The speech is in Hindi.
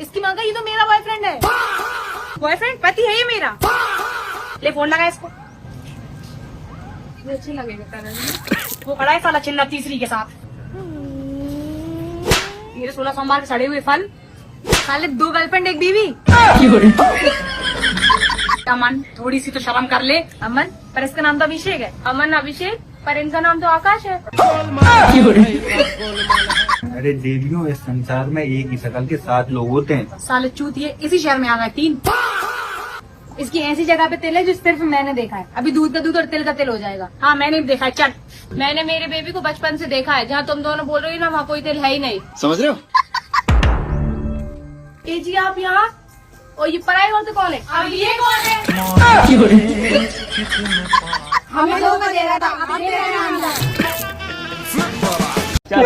इसकी माँ का ये तो मेरा बॉयफ्रेंड है। बॉयफ्रेंड पति है ये मेरा। ले फोन लगा इसको। अच्छी लगेगा वो खड़ा है साला चिल्ला तीसरी के साथ। मेरे 16 सोमवार के सड़े हुए फल। साले 2 गर्लफ्रेंड 1 बीवी। अमन थोड़ी सी तो शर्म कर ले। अमन पर इसका नाम तो अभिषेक है। अमन अभिषेक पर इनका नाम तो आकाश है। अरे देवियों, इस संसार में एक ही शक्ल के 7 लोग होते हैं। साले चूतिए इसी शहर में आ गए 3। इसकी ऐसी जगह पे तिल है जो सिर्फ मैंने देखा है। अभी दूध का दूध और तिल का तिल हो जाएगा। हाँ मैंने भी देखा है। चल मैंने मेरे बेबी को बचपन से देखा है। जहाँ तुम दोनों बोल रही हो ना वहाँ कोई तिल है ही नहीं। समझ रहे हो? ए जी आप यहाँ। और ये पराई औरत कौन है? अब ये कौन है? हमें धोखा दे रहा था। अब दे रहा है अंदर। चल